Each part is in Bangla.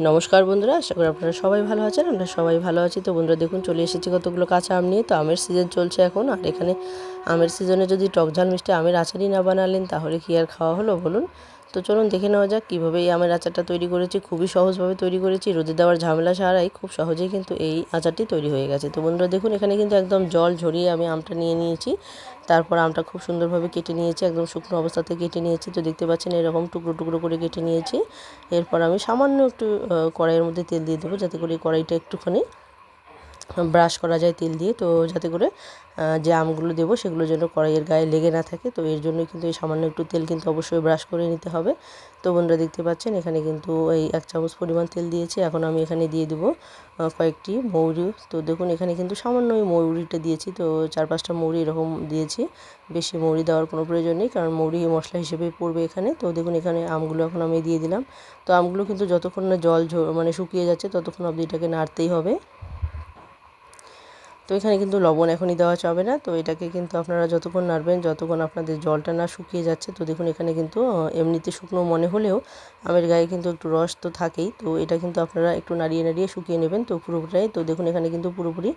নমস্কার বন্ধুরা, আশা করি আপনারা সবাই ভালো আছেন। আমরা সবাই ভালো আছি। তো বন্ধুরা দেখুন, চলে এসেছি কতগুলো কাঁচা আম নিয়ে। তো আমের সিজন চলছে এখন, আর এখানে আমের সিজনে যদি টক ঝাল মিষ্টি আমের আচারই না বানালেন তাহলে কি আর খাওয়া হলো বলুন। তো চলুন দেখে নেওয়া যাক কীভাবে এই আমের আচারটা তৈরি করেছি। খুবই সহজভাবে তৈরি করেছি, রোদে দেওয়ার ঝামেলা ছাড়াই খুব সহজেই কিন্তু এই আচারটি তৈরি হয়ে গেছে। তো বন্ধুরা দেখুন, এখানে কিন্তু একদম জল ঝরিয়ে আমি আমটা নিয়ে নিয়েছি। তারপর আমটা খুব সুন্দরভাবে কেটে নিয়েছি, একদম শুকনো অবস্থাতে কেটে নিয়েছি। তো দেখতে পাচ্ছেন এরকম টুকরো টুকরো করে কেটে নিয়েছি। এরপর আমি সামান্য একটু কড়াইয়ের মধ্যে তেল দিয়ে দেবো, যাতে করে কড়াইটা একটুখানি ব্রাশ করা যায় তেল দিয়ে। তো যাতে করে যে আমগুলো দেবো সেগুলো যেন কড়াইয়ের গায়ে লেগে না থাকে। তো এর জন্য কিন্তু এই সামান্য একটু তেল কিন্তু অবশ্যই ব্রাশ করে নিতে হবে। তো বন্ধুরা দেখতে পাচ্ছেন এখানে কিন্তু এই 1 চামচ পরিমাণ তেল দিয়েছি। এখন আমি এখানে দিয়ে দেবো কয়েকটি মৌরি। তো দেখুন এখানে কিন্তু সামান্য ওই মৌরিটা দিয়েছি। তো 4-5টা মৌরি এরকম দিয়েছি। বেশি মৌরি দেওয়ার কোনো প্রয়োজন নেই, কারণ মৌরি মশলা হিসেবে পড়বে এখানে। তো দেখুন এখানে আমগুলো এখন আমি দিয়ে দিলাম। তো আমগুলো কিন্তু যতক্ষণ না জল মানে শুকিয়ে যাচ্ছে ততক্ষণ অবধি এটাকে নাড়তেই হবে। তো এখানে কিন্তু লবণ এখনই দেওয়া যাবে না। তো এটাকে কিন্তু আপনারা যতক্ষণ নাড়বেন, যতক্ষণ আপনাদের জলটা না শুকিয়ে যাচ্ছে। তো দেখুন এখানে কিন্তু এমনিতে শুকনো মনে হলেও আমের গায়ে কিন্তু একটু রস তো থাকেই। তো এটা কিন্তু আপনারা একটু নাড়িয়ে নাড়িয়ে শুকিয়ে নেবেন। তো পুরোপুরি, তো দেখুন এখানে কিন্তু পুরোপুরি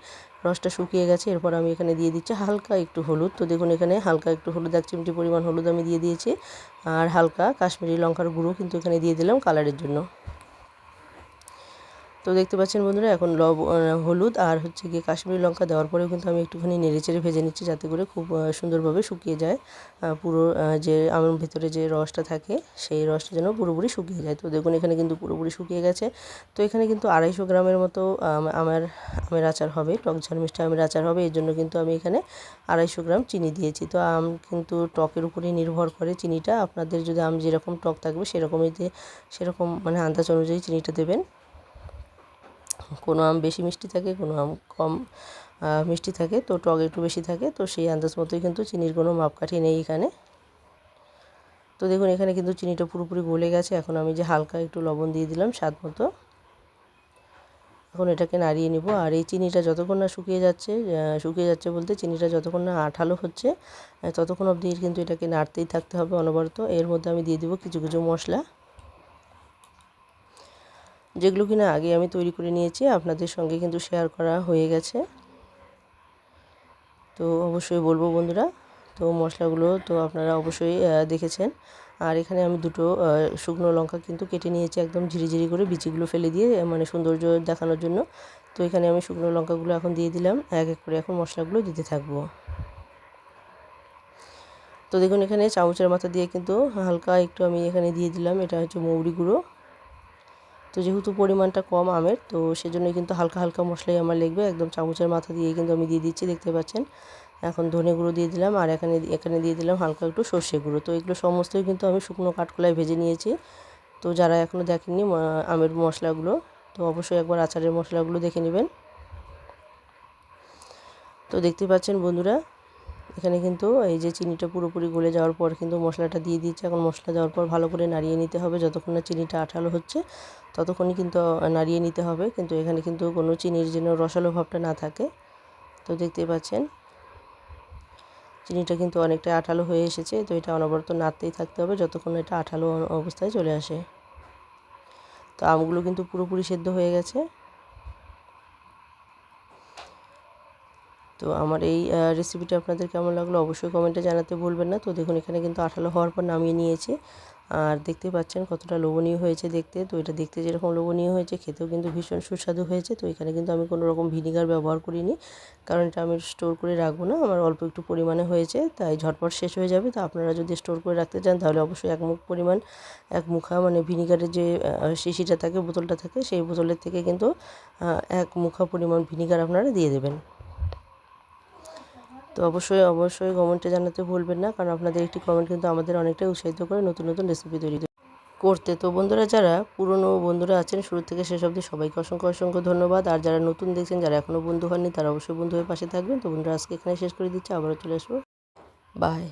রসটা শুকিয়ে গেছে। এরপর আমি এখানে দিয়ে দিচ্ছি হালকা একটু হলুদ। তো দেখুন এখানে হালকা একটু হলুদ, 1 চিমটি পরিমাণ হলুদ আমি দিয়ে দিয়েছি। আর হালকা কাশ্মীরি লঙ্কার গুঁড়ো কিন্তু এখানে দিয়ে দিলাম কালারের জন্য। তো দেখতে পাচ্ছেন বন্ধুরা, এখন হলুদ আর হচ্ছে গিয়ে কাশ্মীরি লঙ্কা দেওয়ার পরেও কিন্তু আমি একটুখানি নেড়েচেড়ে ভেজে নিচ্ছি, যাতে করে খুব সুন্দরভাবে শুকিয়ে যায়। পুরো যে আমের ভেতরে যে রসটা থাকে সেই রসটা যেন পুরোপুরি শুকিয়ে যায়। তো দেখুন এখানে কিন্তু পুরোপুরি শুকিয়ে গেছে। তো এখানে কিন্তু 250 গ্রামের মতো আমের আচার হবে, টক ঝাল মিষ্টি আমের আচার হবে। এর জন্য কিন্তু আমি এখানে 250 গ্রাম চিনি দিয়েছি। তো আম কিন্তু টকের উপরেই নির্ভর করে চিনিটা। আপনাদের যদি আম যেরকম টক থাকবে সেরকম মানে আন্দাজ অনুযায়ী চিনিটা দেবেন। কোনো আম বেশি মিষ্টি থাকে, কোনো আম কম মিষ্টি থাকে, তো টক একটু বেশি থাকে। তো সেই আন্দাজ মতোই কিন্তু চিনির কোনো মাপকাঠি নেই এখানে। তো দেখুন এখানে কিন্তু চিনিটা পুরোপুরি গলে গেছে। এখন আমি যে হালকা একটু লবণ দিয়ে দিলাম স্বাদ মতো। এখন এটাকে নাড়িয়ে নিব। আর এই চিনিটা যতক্ষণ না শুকিয়ে যাচ্ছে বলতে চিনিটা যতক্ষণ না আঠালো হচ্ছে ততক্ষণ অবধি কিন্তু এটাকে নাড়তেই থাকতে হবে অনবরত। এর মধ্যে আমি দিয়ে দেবো কিছু কিছু মশলা, যেগুলো কিনা আগে আমি তৈরি করে নিয়েছি, আপনাদের সঙ্গে কিন্তু শেয়ার করা হয়ে গেছে। তো অবশ্যই বলবো বন্ধুরা, তো মশলাগুলো তো আপনারা অবশ্যই দেখেছেন। আর এখানে আমি 2টো শুকনো লঙ্কা কিন্তু কেটে নিয়েছি, একদম ঝিরিঝিরি করে বিচিগুলো ফেলে দিয়ে, মানে সৌন্দর্য দেখানোর জন্য। তো এখানে আমি শুকনো লঙ্কাগুলো এখন দিয়ে দিলাম, এক এক করে এখন মশলাগুলো দিতে থাকবো। তো দেখুন এখানে চামচের মাথা দিয়ে কিন্তু হালকা একটু আমি এখানে দিয়ে দিলাম, এটা হচ্ছে মৌরি গুঁড়ো। তো যেহেতু পরিমাণটা কম আমের, তো সেজন্যই কিন্তু হালকা হালকা মশলাই আমার লাগবে। একদম চামচের মাথা দিয়ে কিন্তু আমি দিয়ে দিচ্ছি, দেখতে পাচ্ছেন। এখন ধনে গুঁড়ো দিয়ে দিলাম, আর এখানে দিয়ে দিলাম হালকা একটু সর্ষে গুঁড়ো। তো এগুলো সমস্তই কিন্তু আমি শুকনো কাঠকোলায় ভেজে নিয়েছি। তো যারা এখনও দেখেননি আমের মশলাগুলো, তো অবশ্যই একবার আচারের মশলাগুলো দেখে নেবেন। তো দেখতে পাচ্ছেন বন্ধুরা, এখানে কিন্তু এই যে চিনিটা পুরোপুরি গলে যাওয়ার পর কিন্তু মশলাটা দিয়ে দিচ্ছি। এখন মশলা দেওয়ার পর ভালো করে নাড়িয়ে নিতে হবে, যতক্ষণ না চিনিটা আঠালো হচ্ছে ততক্ষণই কিন্তু নাড়িয়ে নিতে হবে। কিন্তু এখানে কিন্তু কোনো চিনির যেন রসালো ভাবটা না থাকে। তো দেখতে পাচ্ছেন চিনিটা কিন্তু অনেকটা আঠালো হয়ে এসেছে। তো এটা অনবরত নাড়তেই থাকতে হবে যতক্ষণ এটা আঠালো অবস্থায় চলে আসে। তো আমগুলো কিন্তু পুরোপুরি সেদ্ধ হয়ে গেছে। তো আমার এই রেসিপিটা আপনাদের কেমন লাগলো অবশ্যই কমেন্টে জানাতে ভুলবেন না। তো দেখুন এখানে কিন্তু আঠালো হওয়ার পর নামিয়ে নিয়েছি। আর দেখতে পাচ্ছেন কতটা লোভনীয় হয়েছে দেখতে। তো এটা দেখতে যেরকম লোভনীয় হয়েছে, খেতেও কিন্তু ভীষণ সুস্বাদু হয়েছে। তো এখানে কিন্তু আমি কোনো রকম ভিনিগার ব্যবহার করিনি, কারণ এটা আমি স্টোর করে রাখবো না। আমার অল্প একটু পরিমাণে হয়েছে, তাই ঝটপট শেষ হয়ে যাবে। তো আপনারা যদি স্টোর করে রাখতে চান তাহলে অবশ্যই এক মুখা মানে ভিনিগারের যে শিশিটা থাকে, বোতলটা থাকে, সেই বোতলের থেকে কিন্তু 1 মুখা পরিমাণ ভিনিগার আপনারা দিয়ে দেবেন। তো অবশ্যই কমেন্টে জানাতে ভুলবেন না, কারণ আপনাদের একটি কমেন্ট কিন্তু আমাদের অনেকটাই উৎসাহিত করে নতুন নতুন রেসিপি তৈরি করতে। তো বন্ধুরা, যারা পুরনো বন্ধুরা আছেন শুরু থেকে শেষ অবধি সবাইকে অসংখ্য ধন্যবাদ। আর যারা নতুন দেখছেন, যারা এখনও বন্ধু হননি, তারা অবশ্যই বন্ধু হয়ে পাশে থাকবেন। তো বন্ধুরা, আজকে এখানে শেষ করে দিচ্ছি, আবারও চলে আসবো। বাই।